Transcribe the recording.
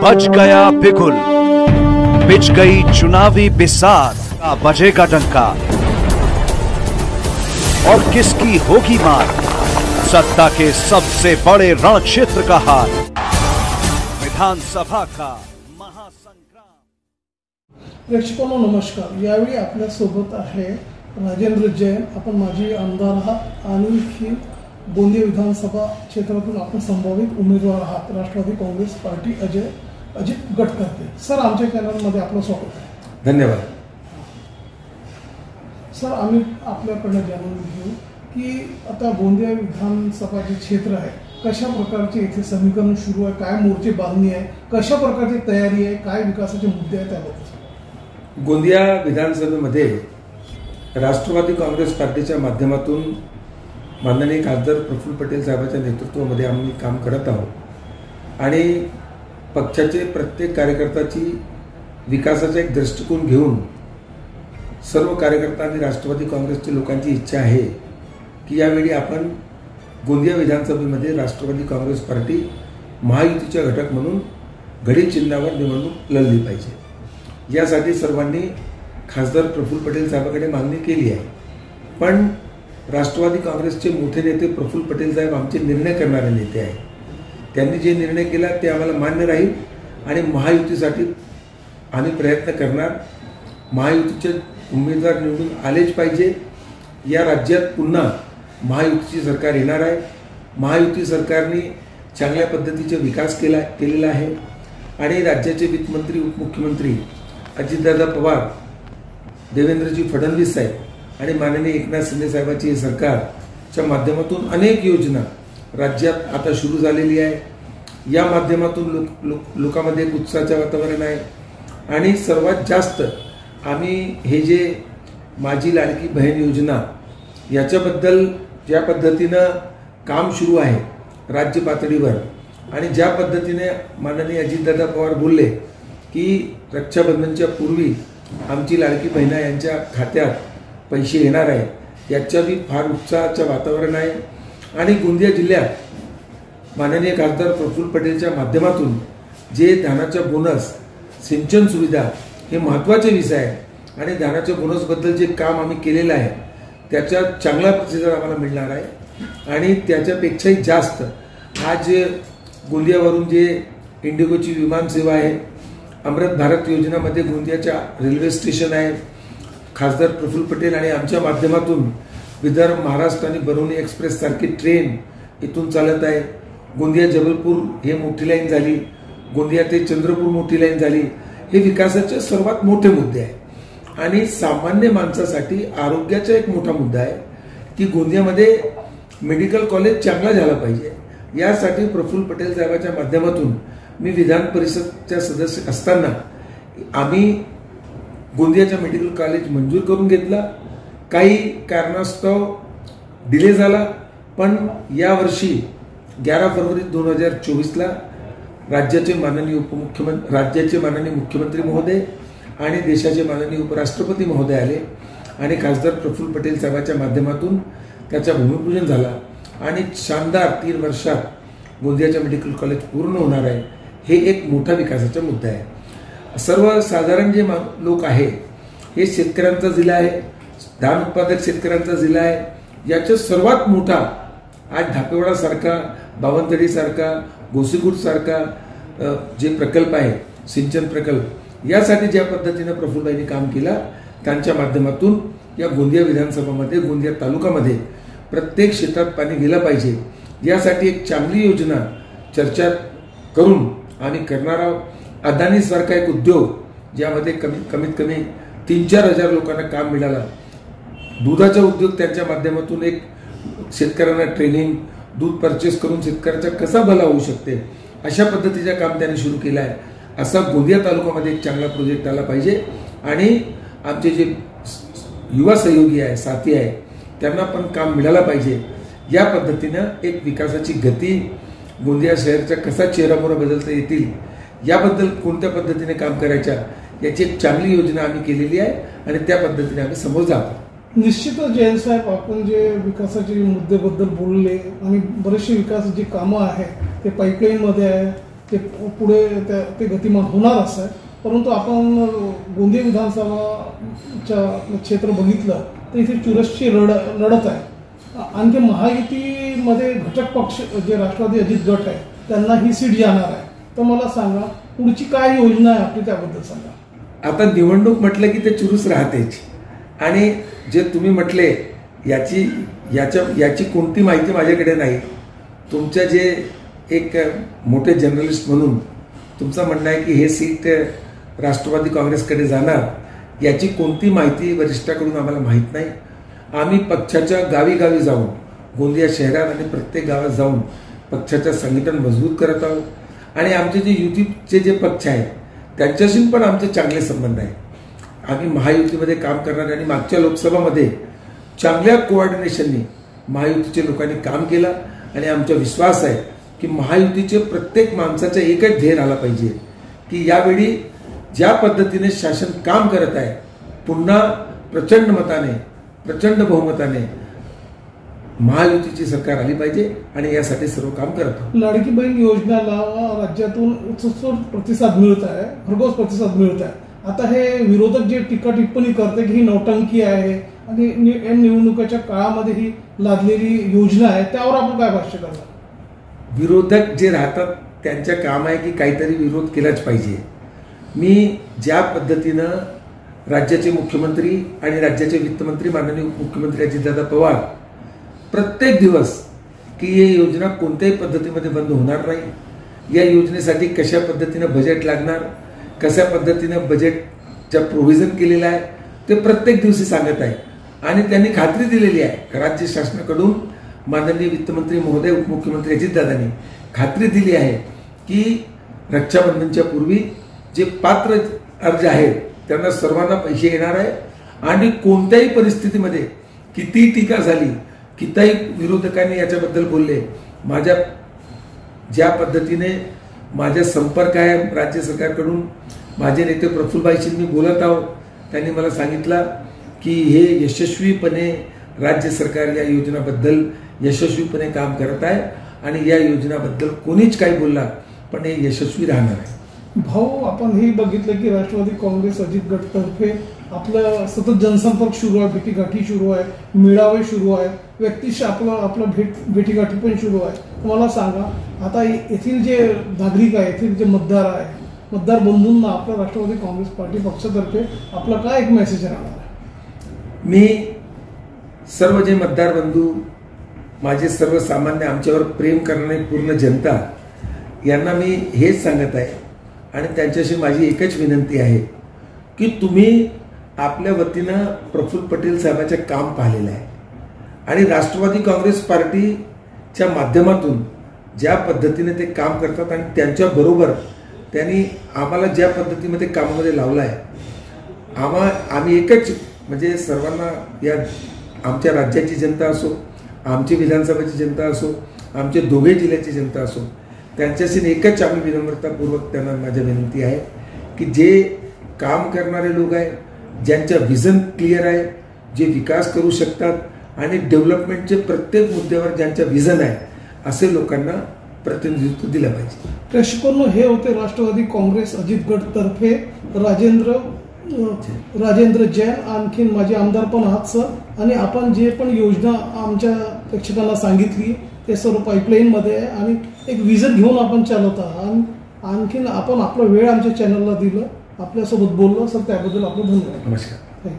बज गया बिगुल, बिछ गई चुनावी बिसात, बजेगा डंका और किसकी होगी मार। सत्ता के सबसे बड़े रण क्षेत्र का हार, विधानसभा का महासंग्राम। प्रेक्षकांनो नमस्कार। यावेळी आपल्या सोबत आहे राजेंद्र जैन। आपण माजी आमदार आहात आणि गोंदिया विधानसभा क्षेत्रातून आपण संभावित उमेदवार आहात राष्ट्रवादी काँग्रेस पार्टी अजित गटकर्ते। सर, आमच्या चॅनलमध्ये आपलं स्वागत आहे। धन्यवाद। सर, आम्ही आपल्याकडे जाणून घेऊ की आता गोंदिया विधानसभा जे क्षेत्र आहे कशा प्रकारचे इथे समीकरण सुरू आहे, काय मोर्चे बांधणी आहे, कशा प्रकारची तयारी आहे, काय विकासाचे मुद्दे आहेत त्याबद्दल। गोंदिया विधानसभेमध्ये राष्ट्रवादी काँग्रेस पार्टीच्या माध्यमातून माननीय खासदार प्रफुल्ल पटेल साहेबांच्या नेतृत्वामध्ये आम्ही काम करत आहोत आणि पक्षाचे प्रत्येक कार्यकर्त्याची विकासाचा एक दृष्टिकोन घेऊन सर्व कार्यकर्ता आणि राष्ट्रवादी काँग्रेसच्या लोकांची इच्छा आहे की यावेळी आपण गोंदिया विधानसभेमध्ये राष्ट्रवादी काँग्रेस पार्टी महायुतीच्या घटक म्हणून घडी चिन्हावर निवडणूक लढली पाहिजे। यासाठी सर्वांनी खासदार प्रफुल्ल पटेल साहेबांकडे मागणी केली आहे, पण राष्ट्रवादी काँग्रेसचे मोठे नेते प्रफुल्ल पटेल साहेब आमचे निर्णय करणारे नेते आहेत। त्यांनी जे निर्णय केला ते आम्हाला मान्य राहील आणि महायुतीसाठी आम्ही प्रयत्न करणार। महायुतीचे उमेदवार निवडून आलेच पाहिजे। या राज्यात पुन्हा महायुतीची सरकार येणार आहे। महायुती सरकारने चांगल्या पद्धतीचा विकास केलेला आहे आणि राज्याचे वित्तमंत्री उपमुख्यमंत्री अजितदादा पवार, देवेंद्रजी फडणवीस साहेब आणि माननीय एकनाथ शिंदे साहेबांची सरकारच्या माध्यमातून अनेक योजना राज्यात आता सुरू झालेली आहे। या माध्यमातून लोकांमध्ये एक उत्साहाचे वातावरण आहे आणि सर्वात जास्त आम्ही हे जे माझी लाडकी बहीण योजना याच्याबद्दल ज्या पद्धतीनं काम सुरू आहे राज्य पातळीवर आणि ज्या पद्धतीने माननीय अजितदादा पवार बोलले की रक्षाबंधनच्या पूर्वी आमची लाडकी बहिणा यांच्या खात्यात पैसे येणार आहे, याच्याही फार उत्साहाचं वातावरण आहे। आणि गोंदिया जिल्ह्यात माननीय खासदार प्रफुल्ल पटेलच्या माध्यमातून जे धानाचा बोनस, सिंचन सुविधा हे महत्त्वाचे विषय आहे आणि धानाच्या बोनसबद्दल जे काम आम्ही केलेलं आहे त्याचा चांगला प्रतिसाद आम्हाला मिळणार आहे आणि त्याच्यापेक्षाही जास्त आज गोंदियावरून जे इंडिगोची विमान सेवा आहे, अमृत भारत योजनामध्ये गोंदियाच्या रेल्वे स्टेशन आहे, खासदार प्रफुल्ल पटेल आणि आमच्या माध्यमातून विदर्भ, महाराष्ट्र आणि बरौनी एक्सप्रेस सारखी ट्रेन इथून चालत आहे। गोंदिया जबलपूर हे मोठी लाईन झाली, गोंदिया ते चंद्रपूर मोठी लाईन झाली। हे विकासाचे सर्वात मोठे मुद्दे आहेत आणि सामान्य माणसासाठी आरोग्याचा एक मोठा मुद्दा आहे की गोंदियामध्ये मेडिकल कॉलेज चांगला झाला पाहिजे। यासाठी प्रफुल्ल पटेल साहेबांच्या माध्यमातून मी विधान परिषदच्या सदस्य असताना आम्ही गोंदियाचा मेडिकल कॉलेज मंजूर करून घेतला। काही कारणास्तव डिले झाला, पण यावर्षी 11 फरवरी 2024ला राज्याचे माननीय मुख्यमंत्री महोदय आणि देशाचे माननीय उपराष्ट्रपती महोदय आले आणि खासदार प्रफुल्ल पटेल साहेबांच्या माध्यमातून त्याचा भूमिपूजन झाला आणि शानदार 3 वर्षात गोंदियाचा मेडिकल कॉलेज पूर्ण होणार आहे। हे एक मोठा विकासाचा मुद्दा आहे। सर्वसाधारण जे लोक आहे हे शेतकऱ्यांचा जिल्हा आहे, धान उत्पादक शेतकऱ्यांचा जिल्हा आहे। याचा सर्वात मोठा आज ढापेवाडा सारखा, बावनथडी सारखा, गोसीगुट सारखा जे प्रकल्प आहे, सिंचन प्रकल्प, यासाठी ज्या पद्धतीने प्रफुल्लबाईंनी काम केला त्यांच्या माध्यमातून या गोंदिया विधानसभामध्ये, गोंदिया तालुक्यामध्ये प्रत्येक क्षेत्रात पाणी गेलं पाहिजे यासाठी एक चांगली योजना चर्चा करून आम्ही करणार आहोत। अदानी सारखा एक उद्योग ज्यामध्ये कमीत कमी 3-4 हजार लोकांना काम मिळालं। दुधाचा उद्योग त्यांच्या माध्यमातून एक शेतकऱ्यांना ट्रेनिंग, दूध परचेस करून शेतकऱ्याचा कसा भला होऊ शकते अशा पद्धतीचं काम त्यांनी सुरू केलं आहे। असा गोंदिया तालुक्यामध्ये एक चांगला प्रोजेक्ट आला पाहिजे आणि आमचे जे युवा सहयोगी आहे, साथी आहे, त्यांना पण काम मिळालं पाहिजे। या पद्धतीनं एक विकासाची गती गोंदिया शहराचा कसा चेहरामोहरा बदलता येतील याबद्दल कोणत्या पद्धतीने काम करायच्या याची एक चांगली योजना आम्ही केलेली आहे आणि त्या पद्धतीने आम्ही समोर जातो। निश्चितच जैन साहेब, आपण जे विकासाचे मुद्द्याबद्दल बोलले आणि बरेचसे विकासाची कामं आहेत ते पाईपलाईनमध्ये आहे, ते पुढे ते गतिमान होणारच आहे. परंतु आपण गोंदिया विधानसभाच्या क्षेत्र बघितलं तर इथे चुरसची लढत आहे. आणखी महायुतीमध्ये घटक पक्ष जे राष्ट्रवादी अजित गट आहे त्यांना ही सीट जाणार आहे. तर मला सांगा पुढची काय योजना आहे आपली, त्याबद्दल सांगा. आता निवडणूक म्हटलं की ते चुरूस राहतेच. आणि जे तुम्ही म्हटले याची कोणती माहिती माझ्याकडे नाही. तुमच्या जे एक मोठे जर्नलिस्ट म्हणून तुमचं म्हणणं आहे की हे सीट राष्ट्रवादी काँग्रेसकडे जाणार, याची कोणती माहिती वरिष्ठाकडून आम्हाला माहीत नाही. आम्ही पक्षाच्या गावी जाऊन गोंदिया शहरात आणि प्रत्येक गावात जाऊन पक्षाचं संघटन मजबूत करत आहोत. आणि आमचे जे युतीचे जे पक्ष आहेत त्यांच्याशी पण आमचे चांगले संबंध आहेत. आम्ही महायुतीमध्ये काम करणार आणि मागच्या लोकसभामध्ये चांगल्या कोऑर्डिनेशननी महायुतीच्या लोकांनी काम केलं. आणि आमचा विश्वास आहे की महायुतीचे प्रत्येक माणसाचा एकच ध्येय राहिला पाहिजे की यावेळी ज्या पद्धतीने शासन काम करत आहे पुन्हा प्रचंड बहुमताने महायुतीची सरकार आली पाहिजे. आणि यासाठी सर्व काम करत आहोत. लाडकी बहीण योजनेला राज्यातून उत्स्फूर्त प्रतिसाद मिळत आहे, भरघोस प्रतिसाद मिळत आहे. आता हे विरोधक जे टीका टिप्पणी करते की ही नौटंकी आहे आणि निवडणुकीच्या काळामध्ये ही लादलेली योजना आहे, त्यावर आपण काय भाष्य करणार. विरोधक जे राहतात त्यांचं काम आहे की काहीतरी विरोध केलाच पाहिजे. मी ज्या पद्धतीनं राज्याचे मुख्यमंत्री आणि राज्याचे वित्तमंत्री माननीय मुख्यमंत्री अजितदादा पवार प्रत्येक दिवस की ही योजना कोणत्याही पद्धतीमध्ये बंद होणार नाही, या योजनेसाठी कशा पद्धतीनं बजेट लागणार, कशा पद्धतीनं बजेटचा प्रोव्हिजन केलेला आहे ते प्रत्येक दिवशी सांगत आहे. आणि त्यांनी खात्री दिलेली आहे राज्य शासनाकडून माननीय वित्तमंत्री महोदय उपमुख्यमंत्री अजितदादांनी खात्री दिली आहे की रक्षाबंधनच्या पूर्वी जे पात्र अर्ज आहेत त्यांना सर्वांना पैसे येणार आहे. आणि कोणत्याही परिस्थितीमध्ये किती टीका झाली, कितीही विरोधकांनी याच्याबद्दल बोलले, माझ्या ज्या पद्धतीने माझा संपर्क आहे राज्य सरकारकडून, माझे नेते प्रफुल्लभाईशी मी बोलत आहोत, त्यांनी मला सांगितलं की हे यशस्वीपणे राज्य सरकार या योजनाबद्दल यशस्वीपणे काम करत आहे आणि या योजनाबद्दल कोणीच काही बोलला पण हे यशस्वी राहणार आहे. भाऊ, आपण हे बघितलं की राष्ट्रवादी काँग्रेस अजित गटतर्फे आपलं सतत जनसंपर्क सुरू आहे, भेटीगाठी सुरू आहे, मेळावे सुरू आहे, व्यक्तीशी आपलं भेटीगाठी पण सुरू आहे. मला सांगा आता येथील जे नागरिक आहे, येथील जे मतदार आहे, मतदार बंधूंना आपल्या राष्ट्रवादी काँग्रेस पार्टी पक्षातर्फे आपला काय एक मेसेज राहणार आहे. मी सर्व जे मतदार बंधू, माझे सर्वसामान्य, आमच्यावर प्रेम करणारी पूर्ण जनता यांना मी हेच सांगत आहे आणि त्यांच्याशी माझी एकच विनंती आहे की तुम्ही आपल्या वतीनं प्रफुल्ल पटेल साहेबांचे काम पाहिलेलं आहे आणि राष्ट्रवादी काँग्रेस पार्टीच्या माध्यमातून ज्या पद्धतीने ते काम करतात आणि त्यांच्याबरोबर त्यांनी आम्हाला ज्या पद्धतीमध्ये कामामध्ये लावलं आहे, आम्ही एकच म्हणजे सर्वांना या आमच्या राज्याची जनता असो, आमची विधानसभेची जनता असो, आमचे दोघे जिल्ह्याची जनता असो, त्यांच्याशी एकच आम्ही विनम्रतापूर्वक त्यांना माझी विनंती आहे की जे काम करणारे लोक आहे, ज्यांचं विजन क्लिअर आहे, जे विकास करू शकतात आणि डेव्हलपमेंटचे प्रत्येक मुद्द्यावर ज्यांचं विजन आहे, असे लोकांना प्रतिनिधित्व दिलं पाहिजे. प्रेक्षकांनो, हे होते राष्ट्रवादी काँग्रेस अजित गट तर्फे राजेंद्र जैन, आणखीन माझे आमदार पण आहात सर. आणि आपण जे पण योजना आमच्या प्रेक्षकांना सांगितली ते सर्व पाईपलाईनमध्ये आहे आणि एक विजन घेऊन आपण चालत आहात. आणखीन आपण आपला वेळ आमच्या चॅनलला दिलं, आपल्यासोबत बोललो सर, त्याबद्दल आपलं धन्यवाद. नमस्कार.